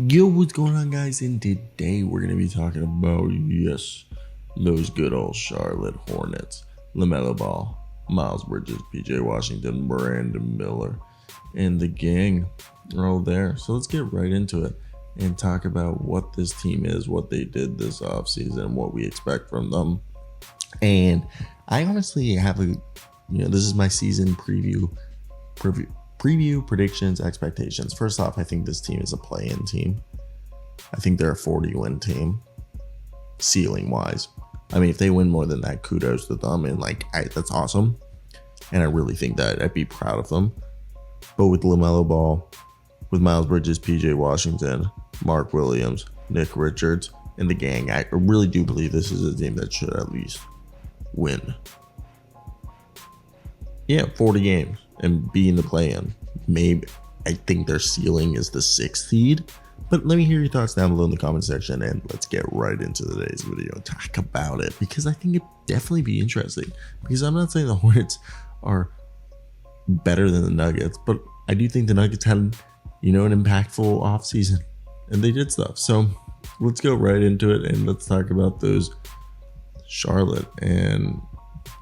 Yo, what's going on, guys? And today we're going to be talking about, those good old Charlotte Hornets. LaMelo Ball, Miles Bridges, PJ Washington, Brandon Miller, and the gang are all there. So let's get right into it and talk about what this team is, what they did this offseason, what we expect from them. And I honestly have this is my season preview, predictions, expectations. First off, I think this team is a play-in team. I think they're a 40-win team, ceiling wise. I mean, if they win more than that, kudos to them, and that's awesome. And I really think that I'd be proud of them. But with LaMelo Ball, with Miles Bridges, PJ Washington, Mark Williams, Nick Richards, and the gang, I really do believe this is a team that should at least win 40 games and be in the play-in. Maybe I think their ceiling is the 6th seed. But let me hear your thoughts down below in the comment section, and let's get right into today's video and talk about it, because I think it'd definitely be interesting. Because I'm not saying the Hornets are better than the Nuggets, but I do think the Nuggets had an impactful offseason, and they did stuff. So let's go right into it and let's talk about those Charlotte. And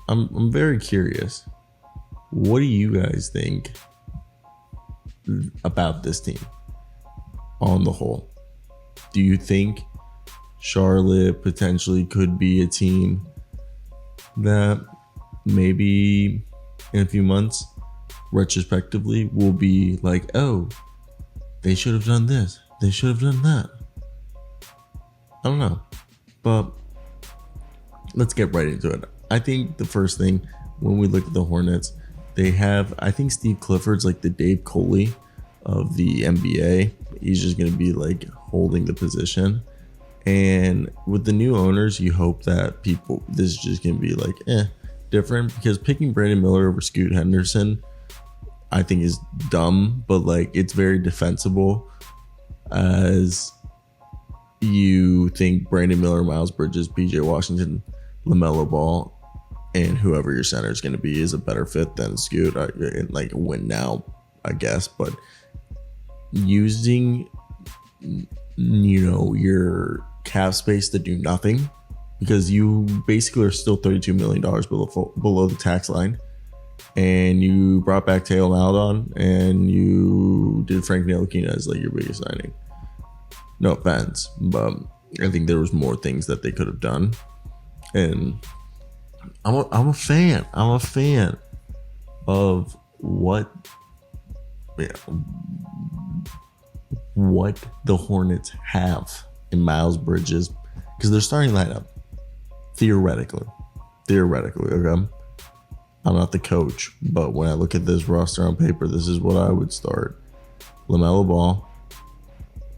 I'm very curious. What do you guys think about this team on the whole? Do you think Charlotte potentially could be a team that maybe in a few months, retrospectively, will be like, oh, they should have done this, they should have done that? I don't know. But let's get right into it. I think the first thing, when we look at the Hornets, I think Steve Clifford's like the Dave Coley of the NBA. He's just going to be holding the position. And with the new owners, you hope that this is just going to be different, because picking Brandon Miller over Scoot Henderson, I think, is dumb, but it's very defensible, as you think Brandon Miller, Miles Bridges, PJ Washington, LaMelo Ball, and whoever your center is going to be is a better fit than Scoot. Win now, I guess. But using, your cap space to do nothing, because you basically are still $32 million below the tax line. And you brought back Teo Maledon, and you did Frank Ntilikina as your biggest signing. No offense, but I think there was more things that they could have done. And I'm a fan. I'm a fan of what the Hornets have in Miles Bridges, because their starting lineup, theoretically, okay? I'm not the coach, but when I look at this roster on paper, this is what I would start. LaMelo Ball,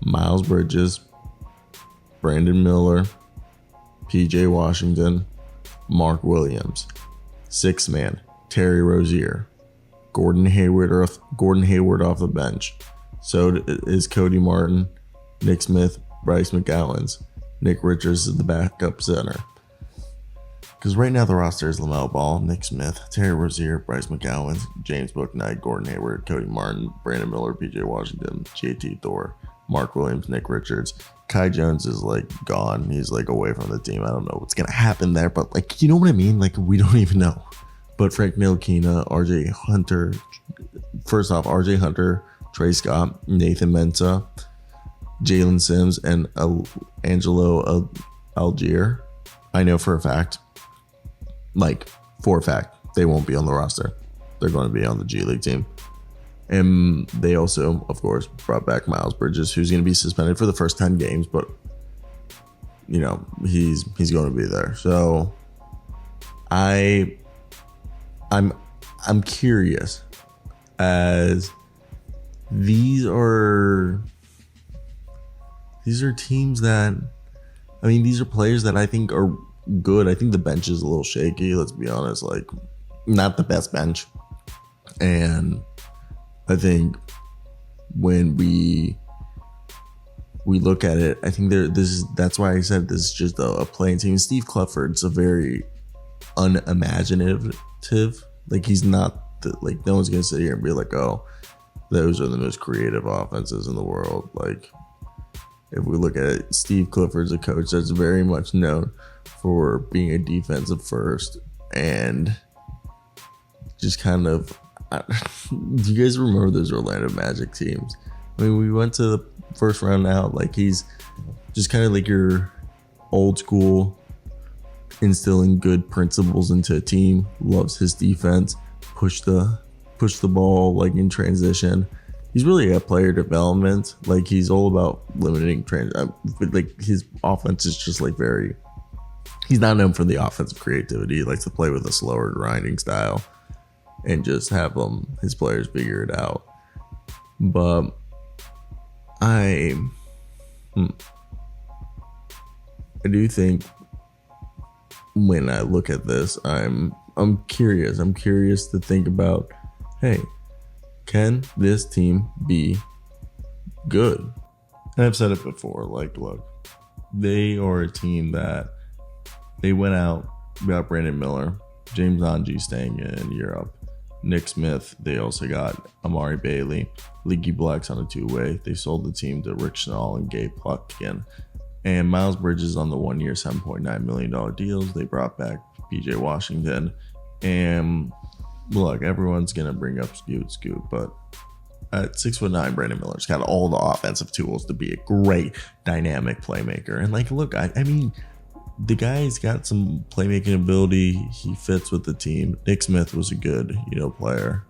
Miles Bridges, Brandon Miller, PJ Washington, Mark Williams. 6th man, Terry Rozier. Gordon Hayward off the bench. So is Cody Martin, Nick Smith, Bryce McGowens. Nick Richards is the backup center. Because right now the roster is LaMelo Ball, Nick Smith, Terry Rozier, Bryce McGowens, James Bouknight, Gordon Hayward, Cody Martin, Brandon Miller, PJ Washington, JT Thor, Mark Williams, Nick Richards. Kai Jones is gone. He's away from the team. I don't know what's gonna happen there, but you know what I mean? We don't even know. But Frank Ntilikina, RJ Hunter, first off, RJ Hunter, Trey Scott, Nathan Mensah, Jalen Sims, and Angelo Algier. I know for a fact, they won't be on the roster. They're going to be on the G League team. And they also, of course, brought back Miles Bridges, who's going to be suspended for the first 10 games, but he's going to be there. So I'm curious, as these are teams that, these are players that I think are good. I think the bench is a little shaky, let's be honest, not the best bench. And I think when we look at it, I think that's why I said this is just a playing team. Steve Clifford's a very unimaginative. He's not no one's gonna sit here and be oh, those are the most creative offenses in the world. if we look at it, Steve Clifford's a coach that's very much known for being a defensive first and just kind of. Do you guys remember those Orlando Magic teams? I mean, we went to the first round out. Like, he's just kind of like your old school, instilling good principles into a team. Loves his defense. Push the ball like in transition. He's really a player development. Like, he's all about limiting like his offense is just like very. He's not known for the offensive creativity. He likes to play with a slower grinding style and just have his players figure it out. But I do think when I look at this, I'm curious. I'm curious to think about, hey, can this team be good? And I've said it before, like, look, they are a team that they went out, got Brandon Miller, James Anji staying in Europe, Nick Smith. They also got Amari Bailey, Leaky Blacks on a two-way. They sold the team to Rick Schnall and Gabe Plotkin. And Miles Bridges on the 1 year, $7.9 million deals. They brought back PJ Washington. And look, everyone's going to bring up Scoot, but at 6'9", Brandon Miller's got all the offensive tools to be a great dynamic playmaker. And like, look, I mean, the guy's got some playmaking ability. He fits with the team. Nick Smith was a good, player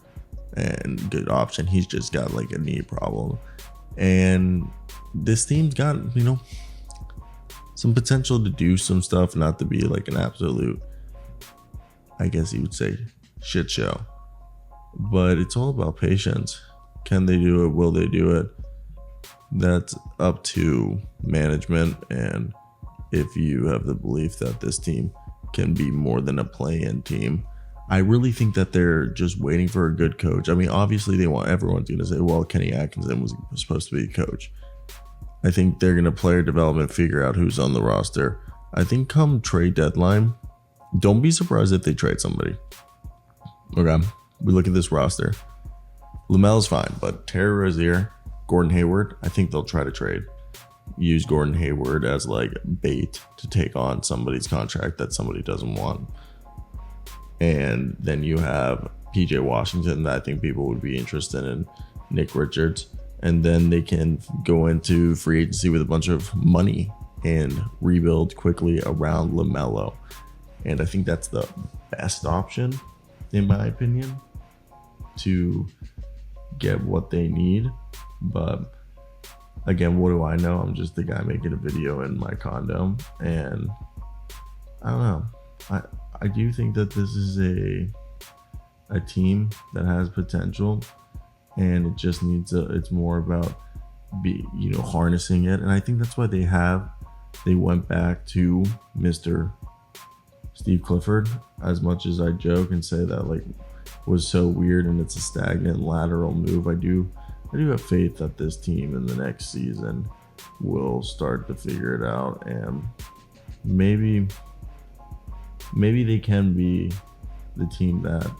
and good option. He's just got like a knee problem. And this team's got, some potential to do some stuff, not to be like an absolute, I guess you would say, shit show. But it's all about patience. Can they do it? Will they do it? That's up to management. And if you have the belief that this team can be more than a play-in team, I really think that they're just waiting for a good coach. I mean, obviously they want everyone's going to say, well, Kenny Atkinson was supposed to be a coach. I think they're going to player development, figure out who's on the roster. I think come trade deadline, don't be surprised if they trade somebody. Okay, we look at this roster. LaMelo's fine, but Terry Rozier, Gordon Hayward, I think they'll try to trade. Use Gordon Hayward as like bait to take on somebody's contract that somebody doesn't want. And then you have PJ Washington that I think people would be interested in, Nick Richards. And then they can go into free agency with a bunch of money and rebuild quickly around LaMelo. And I think that's the best option, in my opinion, to get what they need. But again, what do I know? I'm just the guy making a video in my condo. And I don't know. I do think that this is a team that has potential. And it just needs it's more about harnessing it. And I think that's why they went back to Mr. Steve Clifford, as much as I joke and say that like was so weird and it's a stagnant lateral move. I do have faith that this team in the next season will start to figure it out, and maybe they can be the team that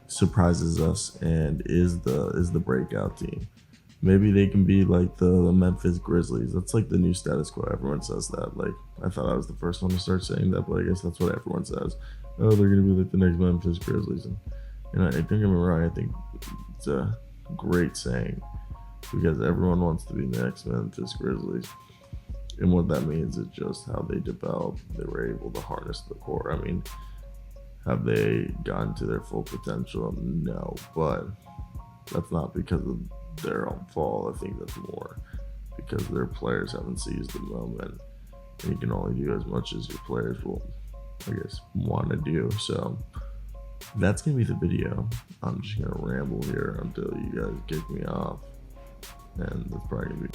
surprises us and is the breakout team. Maybe they can be like the Memphis Grizzlies. That's like the new status quo. Everyone says that. Like, I thought I was the first one to start saying that, but I guess that's what everyone says. Oh, they're gonna be like the next Memphis Grizzlies, and I don't get me wrong. I think it's a great saying because everyone wants to be the next Memphis Grizzlies. And what that means is just how they developed. They were able to harness the core. I mean, have they gotten to their full potential? No, but that's not because of their own fault. I think that's more because their players haven't seized the moment. And you can only do as much as your players will, I guess, want to do. So that's going to be the video. I'm just going to ramble here until you guys kick me off. And that's probably going to be